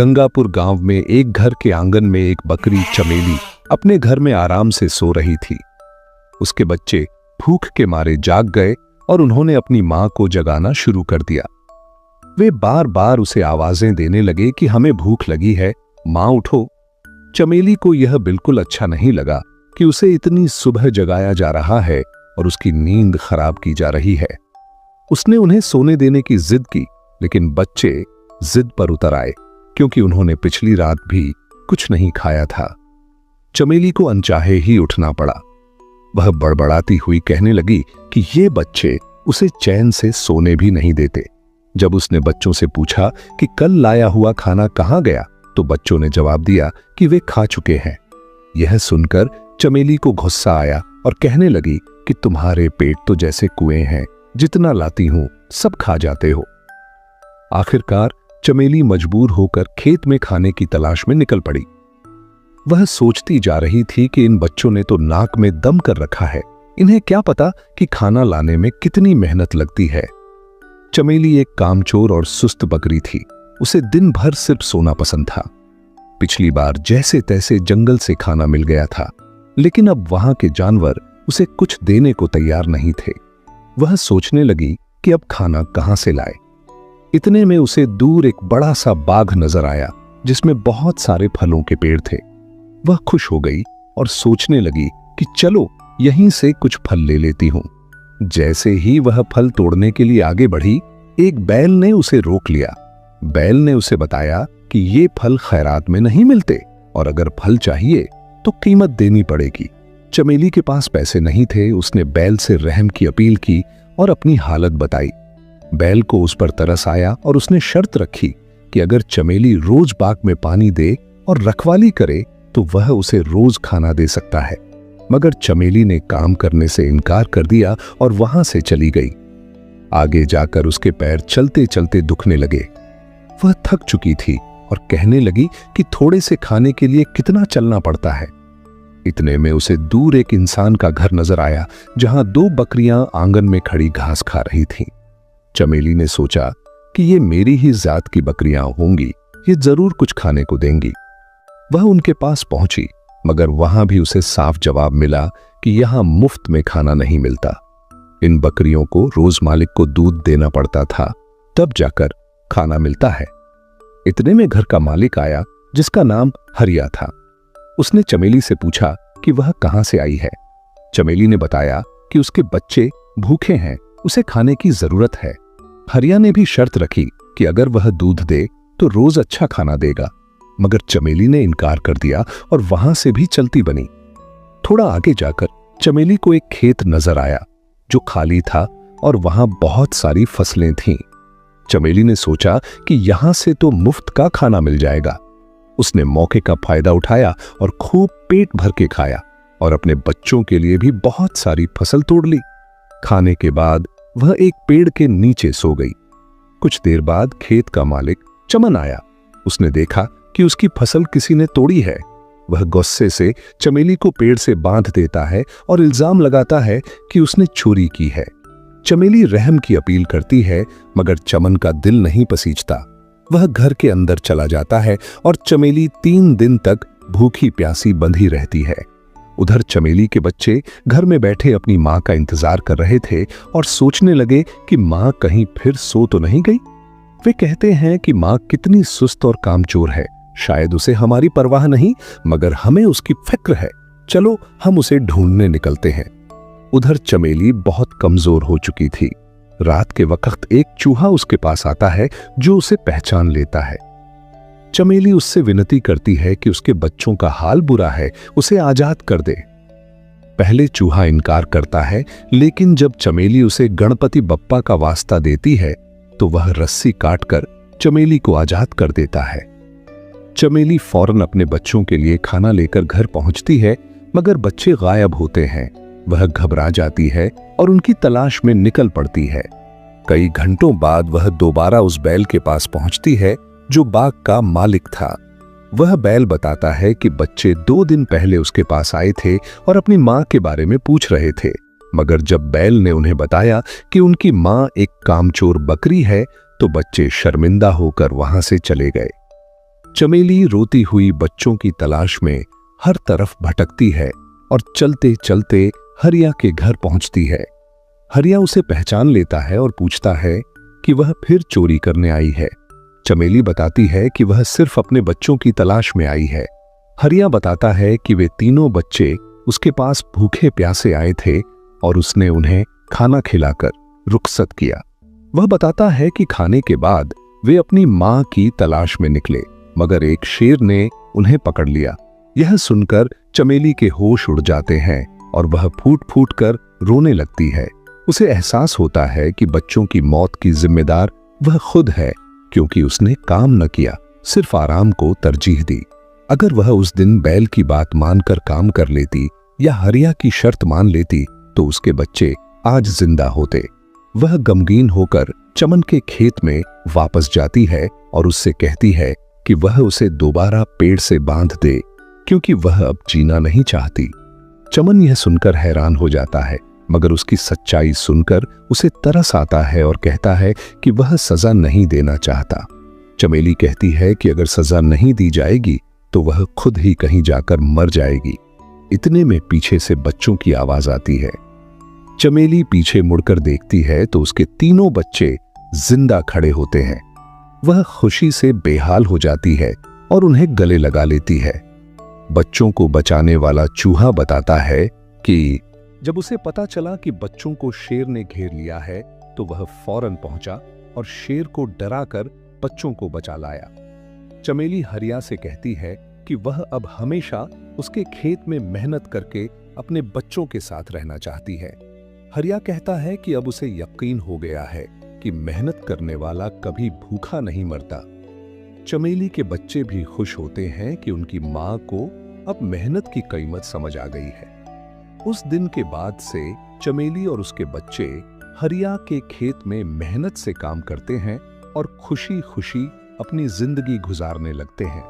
गंगापुर गांव में एक घर के आंगन में एक बकरी चमेली अपने घर में आराम से सो रही थी। उसके बच्चे भूख के मारे जाग गए और उन्होंने अपनी मां को जगाना शुरू कर दिया। वे बार बार उसे आवाजें देने लगे कि हमें भूख लगी है, मां उठो। चमेली को यह बिल्कुल अच्छा नहीं लगा कि उसे इतनी सुबह जगाया जा रहा है और उसकी नींद खराब की जा रही है। उसने उन्हें सोने देने की जिद की, लेकिन बच्चे जिद पर उतर आए क्योंकि उन्होंने पिछली रात भी कुछ नहीं खाया था। चमेली को अनचाहे ही उठना पड़ा। वह बड़बड़ाती हुई कहने लगी कि ये बच्चे उसे चैन से सोने भी नहीं देते। जब उसने बच्चों से पूछा कि कल लाया हुआ खाना कहां गया, तो बच्चों ने जवाब दिया कि वे खा चुके हैं। यह सुनकर चमेली को गुस्सा आया और कहने लगी कि तुम्हारे पेट तो जैसे कुएं हैं, जितना लाती हूं सब खा जाते हो। आखिरकार चमेली मजबूर होकर खेत में खाने की तलाश में निकल पड़ी। वह सोचती जा रही थी कि इन बच्चों ने तो नाक में दम कर रखा है, इन्हें क्या पता कि खाना लाने में कितनी मेहनत लगती है। चमेली एक कामचोर और सुस्त बकरी थी। उसे दिन भर सिर्फ सोना पसंद था। पिछली बार जैसे तैसे जंगल से खाना मिल गया था, लेकिन अब वहां के जानवर उसे कुछ देने को तैयार नहीं थे। वह सोचने लगी कि अब खाना कहां से लाए। इतने में उसे दूर एक बड़ा सा बाग नजर आया जिसमें बहुत सारे फलों के पेड़ थे। वह खुश हो गई और सोचने लगी कि चलो यहीं से कुछ फल ले लेती हूं। जैसे ही वह फल तोड़ने के लिए आगे बढ़ी, एक बैल ने उसे रोक लिया। बैल ने उसे बताया कि ये फल खैरात में नहीं मिलते और अगर फल चाहिए तो कीमत देनी पड़ेगी। चमेली के पास पैसे नहीं थे। उसने बैल से रहम की अपील की और अपनी हालत बताई। बैल को उस पर तरस आया और उसने शर्त रखी कि अगर चमेली रोज बाग में पानी दे और रखवाली करे तो वह उसे रोज खाना दे सकता है। मगर चमेली ने काम करने से इनकार कर दिया और वहां से चली गई। आगे जाकर उसके पैर चलते चलते दुखने लगे। वह थक चुकी थी और कहने लगी कि थोड़े से खाने के लिए कितना चलना पड़ता है। इतने में उसे दूर एक इंसान का घर नजर आया जहां दो बकरियां आंगन में खड़ी घास खा रही थीं। चमेली ने सोचा कि ये मेरी ही जात की बकरियां होंगी, ये जरूर कुछ खाने को देंगी। वह उनके पास पहुंची, मगर वहां भी उसे साफ जवाब मिला कि यहां मुफ्त में खाना नहीं मिलता। इन बकरियों को रोज मालिक को दूध देना पड़ता था, तब जाकर खाना मिलता है। इतने में घर का मालिक आया जिसका नाम हरिया था। उसने चमेली से पूछा कि वह कहां से आई है। चमेली ने बताया कि उसके बच्चे भूखे हैं, उसे खाने की जरूरत है। हरिया ने भी शर्त रखी कि अगर वह दूध दे तो रोज अच्छा खाना देगा, मगर चमेली ने इनकार कर दिया और वहां से भी चलती बनी। थोड़ा आगे जाकर चमेली को एक खेत नजर आया जो खाली था और वहां बहुत सारी फसलें थीं। चमेली ने सोचा कि यहां से तो मुफ्त का खाना मिल जाएगा। उसने मौके का फायदा उठाया और खूब पेट भर के खाया और अपने बच्चों के लिए भी बहुत सारी फसल तोड़ ली। खाने के बाद वह एक पेड़ के नीचे सो गई। कुछ देर बाद खेत का मालिक चमन आया। उसने देखा कि उसकी फसल किसी ने तोड़ी है। वह गुस्से से चमेली को पेड़ से बांध देता है और इल्जाम लगाता है कि उसने चोरी की है। चमेली रहम की अपील करती है, मगर चमन का दिल नहीं पसीजता। वह घर के अंदर चला जाता है और चमेली 3 दिन तक भूखी प्यासी बंधी रहती है। उधर चमेली के बच्चे घर में बैठे अपनी मां का इंतजार कर रहे थे और सोचने लगे कि मां कहीं फिर सो तो नहीं गई। वे कहते हैं कि मां कितनी सुस्त और कामचोर है, शायद उसे हमारी परवाह नहीं, मगर हमें उसकी फिक्र है। चलो हम उसे ढूंढने निकलते हैं। उधर चमेली बहुत कमजोर हो चुकी थी। रात के वक्त एक चूहा उसके पास आता है जो उसे पहचान लेता है। चमेली उससे विनती करती है कि उसके बच्चों का हाल बुरा है, उसे आजाद कर दे। पहले चूहा इनकार करता है, लेकिन जब चमेली उसे गणपति बप्पा का वास्ता देती है तो वह रस्सी काटकर चमेली को आजाद कर देता है। चमेली फौरन अपने बच्चों के लिए खाना लेकर घर पहुंचती है, मगर बच्चे गायब होते हैं। वह घबरा जाती है और उनकी तलाश में निकल पड़ती है। कई घंटों बाद वह दोबारा उस बैल के पास पहुंचती है जो बाग का मालिक था। वह बैल बताता है कि बच्चे 2 दिन पहले उसके पास आए थे और अपनी मां के बारे में पूछ रहे थे, मगर जब बैल ने उन्हें बताया कि उनकी मां एक कामचोर बकरी है तो बच्चे शर्मिंदा होकर वहां से चले गए। चमेली रोती हुई बच्चों की तलाश में हर तरफ भटकती है और चलते चलते हरिया के घर पहुंचती है। हरिया उसे पहचान लेता है और पूछता है कि वह फिर चोरी करने आई है। चमेली बताती है कि वह सिर्फ अपने बच्चों की तलाश में आई है। हरिया बताता है कि वे तीनों बच्चे उसके पास भूखे प्यासे आए थे और उसने उन्हें खाना खिलाकर रुखसत किया। वह बताता है कि खाने के बाद वे अपनी मां की तलाश में निकले, मगर एक शेर ने उन्हें पकड़ लिया। यह सुनकर चमेली के होश उड़ जाते हैं और वह फूट फूट कर रोने लगती है। उसे एहसास होता है कि बच्चों की मौत की जिम्मेदार वह खुद है, क्योंकि उसने काम न किया, सिर्फ आराम को तरजीह दी। अगर वह उस दिन बैल की बात मानकर काम कर लेती या हरिया की शर्त मान लेती तो उसके बच्चे आज जिंदा होते। वह गमगीन होकर चमन के खेत में वापस जाती है और उससे कहती है कि वह उसे दोबारा पेड़ से बांध दे, क्योंकि वह अब जीना नहीं चाहती। चमन यह सुनकर हैरान हो जाता है, मगर उसकी सच्चाई सुनकर उसे तरस आता है और कहता है कि वह सजा नहीं देना चाहता। चमेली कहती है कि अगर सजा नहीं दी जाएगी तो वह खुद ही कहीं जाकर मर जाएगी। इतने में पीछे से बच्चों की आवाज आती है। चमेली पीछे मुड़कर देखती है तो उसके तीनों बच्चे जिंदा खड़े होते हैं। वह खुशी से बेहाल हो जाती है और उन्हें गले लगा लेती है। बच्चों को बचाने वाला चूहा बताता है कि जब उसे पता चला कि बच्चों को शेर ने घेर लिया है तो वह फौरन पहुंचा और शेर को डराकर बच्चों को बचा लाया। चमेली हरिया से कहती है कि वह अब हमेशा उसके खेत में मेहनत करके अपने बच्चों के साथ रहना चाहती है। हरिया कहता है कि अब उसे यकीन हो गया है कि मेहनत करने वाला कभी भूखा नहीं मरता। चमेली के बच्चे भी खुश होते हैं कि उनकी मां को अब मेहनत की कीमत समझ आ गई है। उस दिन के बाद से चमेली और उसके बच्चे हरिया के खेत में मेहनत से काम करते हैं और खुशी खुशी अपनी जिंदगी गुजारने लगते हैं।